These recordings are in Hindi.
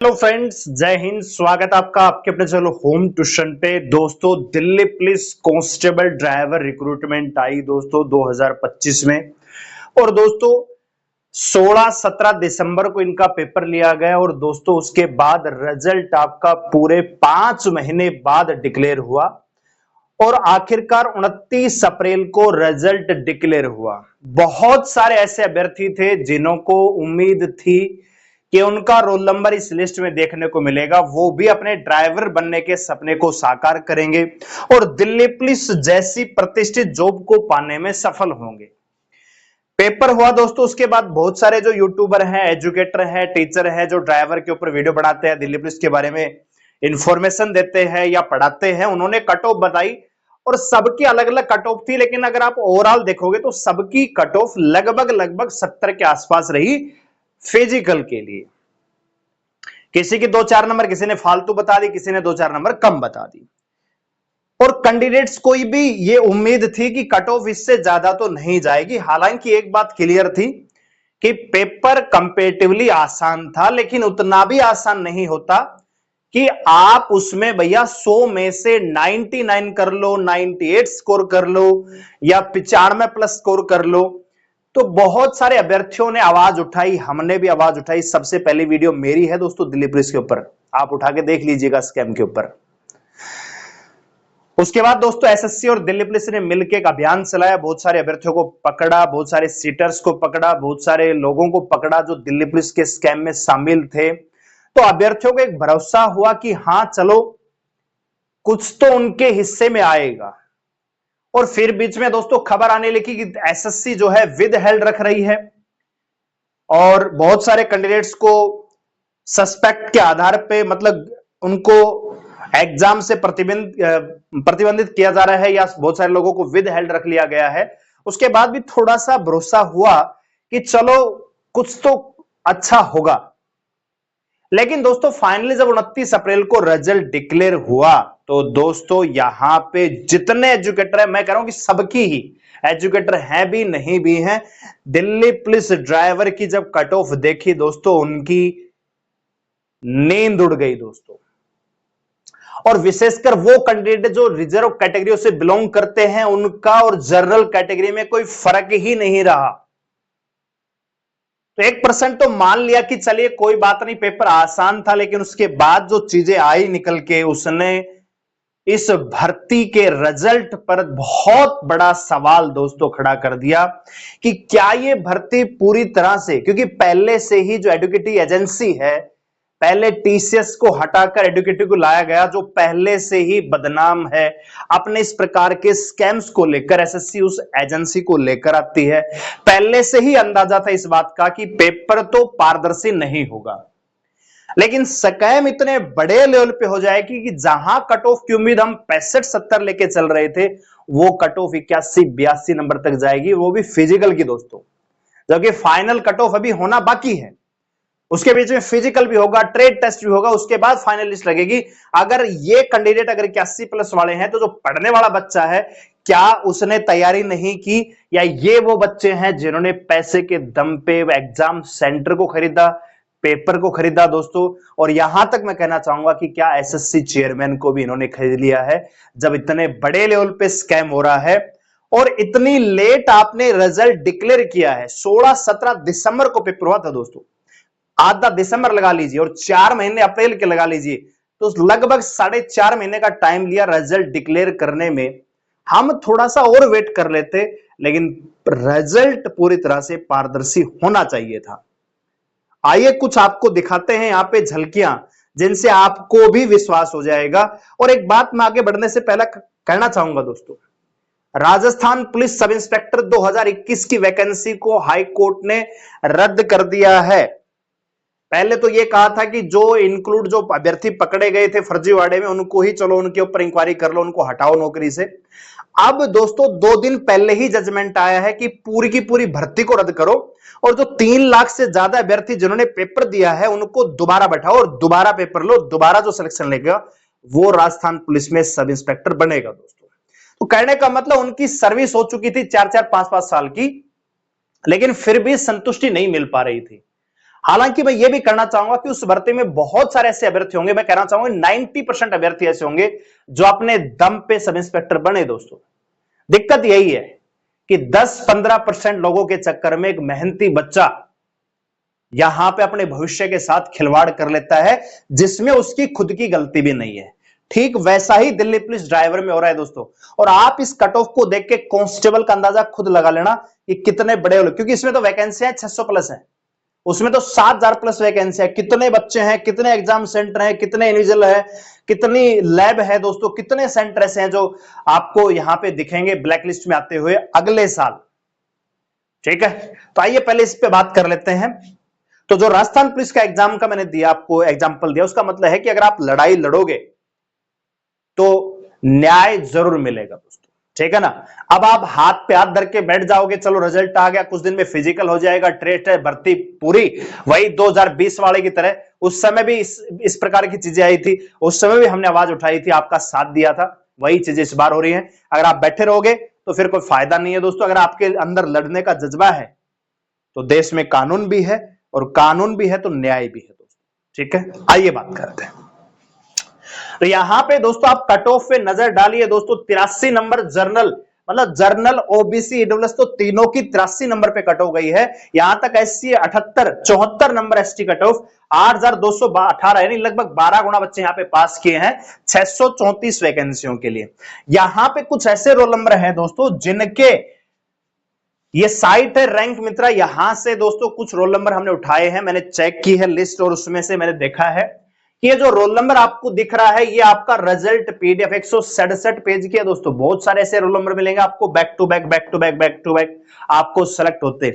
हेलो फ्रेंड्स, जय हिंद। स्वागत है आपका आपके अपने चैनल होम ट्यूशन पे। दोस्तों, Delhi police constable driver recruitment आई दोस्तों 2025 में। और दोस्तों 16-17 दिसंबर को इनका पेपर लिया गया और दोस्तों उसके बाद रिजल्ट आपका पूरे 5 महीने बाद डिक्लेयर हुआ और आखिरकार 29 अप्रैल को रिजल्ट डिक्लेयर हुआ। बहुत सारे ऐसे अभ्यर्थी थे जिन्हों को उम्मीद थी कि उनका रोल नंबर इस लिस्ट में देखने को मिलेगा, वो भी अपने ड्राइवर बनने के सपने को साकार करेंगे और दिल्ली पुलिस जैसी प्रतिष्ठित जॉब को पाने में सफल होंगे। पेपर हुआ दोस्तों, उसके बाद बहुत सारे जो यूट्यूबर हैं, एजुकेटर हैं, टीचर हैं, जो ड्राइवर के ऊपर वीडियो बनाते हैं, दिल्ली पुलिस के बारे में इंफॉर्मेशन देते हैं या पढ़ाते हैं, उन्होंने कट ऑफ बताई और सबकी अलग अलग कट ऑफ थी। लेकिन अगर आप ओवरऑल देखोगे तो सबकी कट ऑफ लगभग 70 के आसपास रही फिजिकल के लिए। किसी की 2-4 नंबर किसी ने फालतू बता दी, किसी ने 2-4 नंबर कम बता दी। और कैंडिडेट्स कोई भी ये उम्मीद थी कि कट ऑफ इससे ज्यादा तो नहीं जाएगी। हालांकि एक बात क्लियर थी कि पेपर कंपेरेटिवली आसान था, लेकिन उतना भी आसान नहीं होता कि आप उसमें भैया 100 में से 99 कर लो, 98 स्कोर कर लो या 95 प्लस स्कोर कर लो। तो बहुत सारे अभ्यर्थियों ने आवाज उठाई, हमने भी आवाज उठाई। सबसे पहली वीडियो मेरी है दोस्तों दिल्ली पुलिस के ऊपर, आप उठा के देख लीजिएगा स्कैम के ऊपर। उसके बाद दोस्तों एसएससी और दिल्ली पुलिस ने मिलकर एक अभियान चलाया, बहुत सारे अभ्यर्थियों को पकड़ा, बहुत सारे सीटर्स को पकड़ा, बहुत सारे लोगों को पकड़ा जो दिल्ली पुलिस के स्कैम में शामिल थे। तो अभ्यर्थियों को एक भरोसा हुआ कि हां चलो कुछ तो उनके हिस्से में आएगा। और फिर बीच में दोस्तों खबर आने लगी कि एसएससी जो है विद हेल्ड रख रही है और बहुत सारे कैंडिडेट्स को सस्पेक्ट के आधार पे, मतलब उनको एग्जाम से प्रतिबंधित किया जा रहा है या बहुत सारे लोगों को विद हेल्ड रख लिया गया है। उसके बाद भी थोड़ा सा भरोसा हुआ कि चलो कुछ तो अच्छा होगा। लेकिन दोस्तों फाइनली जब 29 अप्रैल को रिजल्ट डिक्लेयर हुआ तो दोस्तों यहां पे जितने एजुकेटर है, मैं कह रहा हूं कि सबकी ही एजुकेटर हैं भी नहीं भी हैं, दिल्ली पुलिस ड्राइवर की जब कट ऑफ देखी दोस्तों उनकी नींद उड़ गई दोस्तों। और विशेषकर वो कैंडिडेट जो रिजर्व कैटेगरी से बिलोंग करते हैं उनका और जनरल कैटेगरी में कोई फर्क ही नहीं रहा। तो 1% तो मान लिया कि चलिए कोई बात नहीं, पेपर आसान था, लेकिन उसके बाद जो चीजें आई निकल के उसने इस भर्ती के रिजल्ट पर बहुत बड़ा सवाल दोस्तों खड़ा कर दिया कि क्या ये भर्ती पूरी तरह से, क्योंकि पहले से ही जो एडुकेटिव एजेंसी है, पहले टीसीएस को हटाकर एडुकेटिव को लाया गया जो पहले से ही बदनाम है अपने इस प्रकार के स्कैम्स को लेकर, एसएससी उस एजेंसी को लेकर आती है। पहले से ही अंदाजा था इस बात का कि पेपर तो पारदर्शी नहीं होगा, लेकिन स्कैम इतने बड़े लेवल पे हो जाएगी कि जहां कट ऑफ की उम्मीद हम 65-70 लेके चल रहे थे, वो कट ऑफ 81-82 नंबर तक जाएगी, वो भी फिजिकल की दोस्तों। जबकि फाइनल कट ऑफ अभी होना बाकी है, उसके बीच में फिजिकल भी होगा, ट्रेड टेस्ट भी होगा, उसके बाद फाइनल लिस्ट लगेगी। अगर ये कैंडिडेट अगर 81 प्लस वाले हैं तो जो पढ़ने वाला बच्चा है, क्या उसने तैयारी नहीं की, या ये वो बच्चे हैं जिन्होंने पैसे के दम पे एग्जाम सेंटर को खरीदा, पेपर को खरीदा दोस्तों। और यहां तक मैं कहना चाहूंगा कि क्या एसएससी चेयरमैन को भी इन्होंने खरीद लिया है, जब इतने बड़े लेवल पे स्कैम हो रहा है और इतनी लेट आपने रिजल्ट डिक्लेयर किया है। 16-17 दिसंबर को पेपर हुआ था दोस्तों, आधा दिसंबर लगा लीजिए और 4 महीने अप्रैल के लगा लीजिए, तो लगभग 4.5 महीने का टाइम लिया रिजल्ट डिक्लेयर करने में। हम थोड़ा सा और वेट कर लेते, लेकिन रिजल्ट पूरी तरह से पारदर्शी होना चाहिए था। आइए कुछ आपको दिखाते हैं यहां पे झलकियां, जिनसे आपको भी विश्वास हो जाएगा। और एक बात मैं आगे बढ़ने से पहले कहना चाहूंगा दोस्तों, राजस्थान पुलिस सब इंस्पेक्टर 2021 की वैकेंसी को हाई कोर्ट ने रद्द कर दिया है। पहले तो यह कहा था कि जो इंक्लूड जो अभ्यर्थी पकड़े गए थे फर्जीवाड़े में उनको ही चलो उनके ऊपर इंक्वायरी कर लो, उनको हटाओ नौकरी से। अब दोस्तों 2 दिन पहले ही जजमेंट आया है कि पूरी की पूरी भर्ती को रद्द करो और जो 3 लाख से ज्यादा अभ्यर्थी जिन्होंने पेपर दिया है उनको दोबारा बैठाओ और दोबारा पेपर लो, दोबारा जो सिलेक्शन लेगा वो राजस्थान पुलिस में सब इंस्पेक्टर बनेगा दोस्तों। तो कहने का मतलब उनकी सर्विस हो चुकी थी 4-4, 5-5 साल की, लेकिन फिर भी संतुष्टि नहीं मिल पा रही थी। हालांकि मैं ये भी करना चाहूंगा कि उस भर्ती में बहुत सारे ऐसे अभ्यर्थी होंगे, मैं कहना चाहूंगा 90% अभ्यर्थी ऐसे होंगे जो अपने दम पे सब इंस्पेक्टर बने। दोस्तों दिक्कत यही है कि 10-15% लोगों के चक्कर में एक मेहनती बच्चा यहां पे अपने भविष्य के साथ खिलवाड़ कर लेता है, जिसमें उसकी खुद की गलती भी नहीं है। ठीक वैसा ही दिल्ली पुलिस ड्राइवर में हो रहा है दोस्तों। और आप इस कट ऑफ को देख के कांस्टेबल का अंदाजा खुद लगा लेना कि कितने बड़े हो, क्योंकि इसमें तो वैकेंसियां 600 प्लस है, उसमें तो 7000 प्लस वैकेंसी है। कितने बच्चे हैं, कितने एग्जाम सेंटर हैं, कितने इंडिविजुअल है, कितनी लैब है दोस्तों, कितने सेंटर ऐसे हैं जो आपको यहां पे दिखेंगे ब्लैक लिस्ट में आते हुए अगले साल। ठीक है, तो आइए पहले इस पे बात कर लेते हैं। तो जो राजस्थान पुलिस का एग्जाम का मैंने दिया, आपको एग्जाम्पल दिया, उसका मतलब है कि अगर आप लड़ाई लड़ोगे तो न्याय जरूर मिलेगा दोस्तों। ठीक है ना। अब आप हाथ पे हाथ धर के बैठ जाओगे, चलो रिजल्ट आ गया, कुछ दिन में फिजिकल हो जाएगा, टेस्ट है, भर्ती पूरी, वही 2020 वाले की तरह। उस समय भी इस प्रकार की चीजें आई थी, उस समय भी हमने आवाज उठाई थी, आपका साथ दिया था, वही चीजें इस बार हो रही हैं। अगर आप बैठे रहोगे तो फिर कोई फायदा नहीं है दोस्तों। अगर आपके अंदर लड़ने का जज्बा है तो देश में कानून भी है, और कानून भी है तो न्याय भी है दोस्तों। ठीक है, आइए बात करते हैं। तो यहां पे दोस्तों आप कट ऑफ पे नजर डालिए दोस्तों। 83 नंबर जर्नल, मतलब जर्नल, ओबीसी, ईडब्ल्यूएस, तो तीनों की 83 नंबर पे कट हो गई है। यहां तक SC 78, 74 number ST cut off, 8218, यानी लगभग 12 गुना बच्चे यहां पे पास किए हैं 634 वैकेंसियों के लिए। यहां पे कुछ ऐसे रोल नंबर हैं दोस्तों जिनके, ये साइट है रैंक मित्रा, यहां से दोस्तों कुछ रोल नंबर हमने उठाए हैं, मैंने चेक की है लिस्ट, और उसमें से मैंने देखा है कि ये जो रोल नंबर आपको दिख रहा है, ये आपका रिजल्ट पीडीएफ 167 पेज की है दोस्तों। बहुत सारे ऐसे रोल नंबर मिलेंगे आपको, back to back back to back back to back आपको सेलेक्ट होते।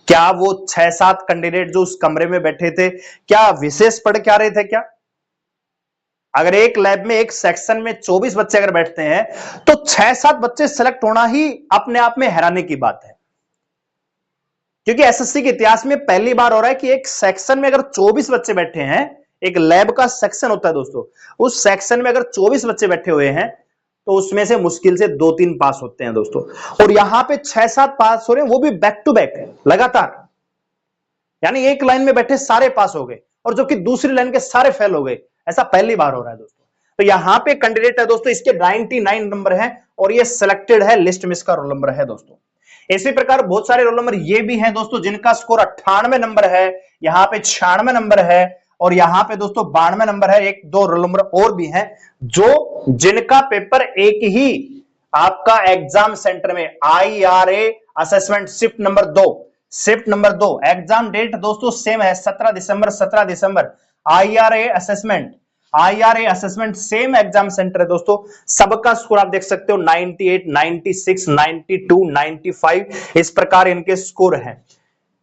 क्या वो 6-7 कैंडिडेट जो उस कमरे में बैठे थे, क्या विशेष पढ़ के आ रहे थे क्या? अगर एक लैब में एक सेक्शन में 24 बच्चे अगर बैठते हैं तो 6-7 बच्चे सेलेक्ट होना ही अपने आप में हैरानी की बात है। क्योंकि एसएससी के इतिहास में पहली बार हो रहा है कि एक सेक्शन में अगर 24 बच्चे बैठे हैं, एक लैब का सेक्शन होता है दोस्तों, उस सेक्शन में अगर 24 बच्चे बैठे हुए हैं तो उसमें से मुश्किल से 2-3 पास होते हैं दोस्तों। और यहां पे 6-7 पास हो रहे हैं, वो भी बैक टू बैक लगातार, यानी एक लाइन में बैठे सारे पास हो गए, और जबकि दूसरी लाइन के सारे फेल हो गए। ऐसा पहली बार हो रहा है दोस्तों। तो यहां पे कैंडिडेट है दोस्तों, इसके 99 नंबर है, और ये सिलेक्टेड है, लिस्ट में इसका रोल नंबर है दोस्तों। इसी प्रकार बहुत सारे रोल नंबर ये भी हैं दोस्तों जिनका स्कोर 98 नंबर है, यहां पे 96 नंबर है, और यहां पे दोस्तों 92 नंबर है। 1-2 रोल नंबर और भी हैं जो जिनका पेपर एक ही आपका एग्जाम सेंटर में, IRA assessment shift number 2 exam date दोस्तों सेम है, 17 दिसंबर। IRA assessment same exam centre है दोस्तों। सबका स्कोर आप देख सकते हो 98, 96, 92, 95, इस प्रकार इनके स्कोर हैं।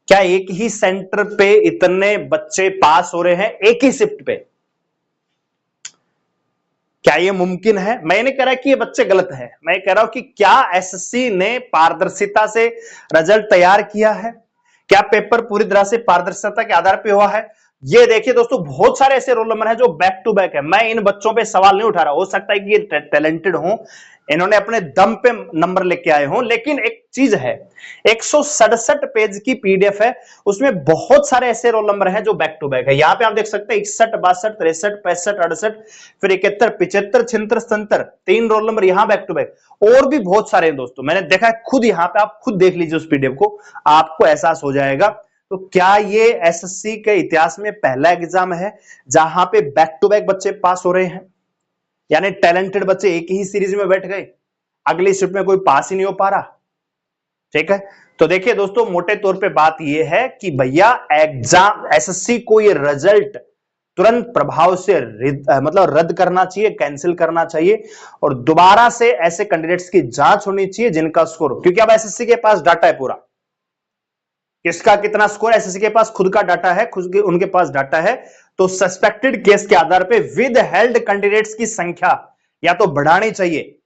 क्या एक ही सेंटर पे इतने बच्चे पास हो रहे हैं, एक ही शिफ्ट पे? क्या ये मुमकिन है? मैं नहीं कह रहा कि ये बच्चे गलत हैं, मैं कह रहा हूं कि क्या एसएससी ने पारदर्शिता से रिजल्ट तैयार किया है? क्या पेपर पूरी तरह से पारदर्शिता के आधार पे हुआ है? ये देखिए दोस्तों, बहुत सारे ऐसे रोल नंबर हैं जो बैक टू बैक है। मैं इन बच्चों पे सवाल नहीं उठा रहा, हो सकता है कि ये टैलेंटेड हो, इन्होंने अपने दम पे नंबर लेके आए हों, लेकिन एक चीज है, 167 पेज की पीडीएफ है, उसमें बहुत सारे ऐसे रोल नंबर हैं जो बैक टू बैक है। यहां पे आप देख सकते हैं 61, 62, 63, 65, 68, फिर 71, 75, 76, 77, 3 रोल नंबर यहां बैक टू बैक, और भी बहुत सारे हैं दोस्तों, मैंने देखा है खुद। यहां पे आप खुद देख लीजिए उस पीडीएफ को, आपको एहसास हो जाएगा। तो क्या ये एसएससी के इतिहास में पहला एग्जाम है जहां पे बैक टू बैक बच्चे पास हो रहे हैं? यानी टैलेंटेड बच्चे एक ही सीरीज में बैठ गए, अगली शिफ्ट में कोई पास ही नहीं हो पा रहा। ठीक है, तो देखिए दोस्तों, मोटे तौर पे बात यह है कि भैया एग्जाम, एसएससी को ये रिजल्ट तुरंत प्रभाव से मतलब रद्द करना चाहिए, कैंसिल करना चाहिए, और दोबारा से ऐसे कैंडिडेट्स की जांच होनी चाहिए जिनका स्कोर, क्योंकि अब एसएससी के पास डाटा है पूरा, किसका कितना स्कोर, एसएससी के पास खुद का डाटा है, खुद के उनके पास डाटा है। तो सस्पेक्टेड केस के आधार पे विद हेल्ड कैंडिडेट्स की संख्या या तो बढ़ानी चाहिए,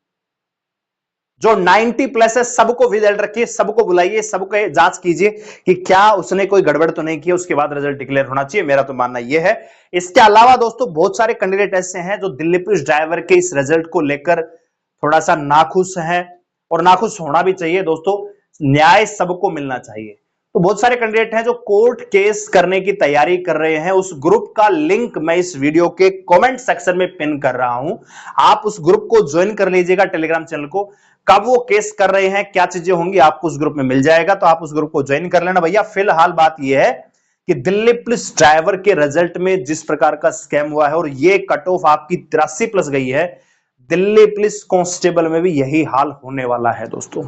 जो 90 प्लस है सबको विद हेल्ड रखिए, सबको बुलाइए, सबको जांच कीजिए कि क्या उसने कोई गड़बड़ तो नहीं की, उसके बाद रिजल्ट डिक्लेयर होना चाहिए, मेरा तो मानना यह है। इसके अलावा दोस्तों बहुत सारे कैंडिडेट ऐसे हैं जो दिल्ली पुलिस ड्राइवर के इस रिजल्ट को लेकर थोड़ा सा नाखुश हैं, और नाखुश होना भी चाहिए दोस्तों। न्याय सबको मिलना चाहिए, तो बहुत सारे कैंडिडेट हैं जो कोर्ट केस करने की तैयारी कर रहे हैं। उस ग्रुप का लिंक मैं इस वीडियो के कमेंट सेक्शन में पिन कर रहा हूं, आप उस ग्रुप को ज्वाइन कर लीजिएगा, टेलीग्राम चैनल को। कब वो केस कर रहे हैं, क्या चीजें होंगी, आपको उस ग्रुप में मिल जाएगा, तो आप उस ग्रुप को ज्वाइन कर लेना भैया। फिलहाल बात यह है कि दिल्ली पुलिस ड्राइवर के रिजल्ट में जिस प्रकार का स्कैम हुआ है और ये कट ऑफ आपकी 83 प्लस गई है, दिल्ली पुलिस कांस्टेबल में भी यही हाल होने वाला है दोस्तों।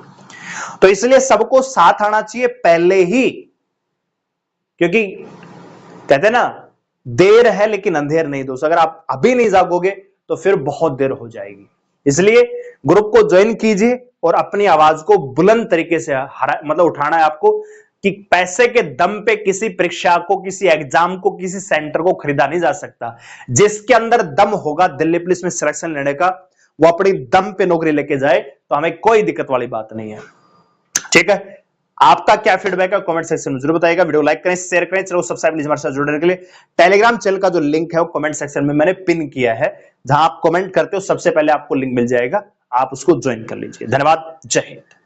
तो इसलिए सबको साथ आना चाहिए पहले ही, क्योंकि कहते हैं ना, देर है लेकिन अंधेर नहीं दोस्तों। अगर आप अभी नहीं जागोगे तो फिर बहुत देर हो जाएगी। इसलिए ग्रुप को ज्वाइन कीजिए और अपनी आवाज को बुलंद तरीके से मतलब उठाना है आपको, कि पैसे के दम पे किसी परीक्षा को, किसी एग्जाम को, किसी सेंटर को खरीदा नहीं जा सकता। जिसके अंदर दम होगा दिल्ली पुलिस में सिलेक्शन लेने का, वो अपनी दम पे नौकरी लेके जाए, तो हमें कोई दिक्कत वाली बात नहीं है। ठीक है, आपका क्या फीडबैक है कमेंट सेक्शन में जरूर बताइएगा। वीडियो लाइक करें, शेयर करें, चलो सब्सक्राइब हमारे साथ जुड़ने के लिए। टेलीग्राम चैनल का जो लिंक है वो कमेंट सेक्शन में मैंने पिन किया है, जहां आप कमेंट करते हो सबसे पहले आपको लिंक मिल जाएगा, आप उसको ज्वाइन कर लीजिए। धन्यवाद, जय हिंद।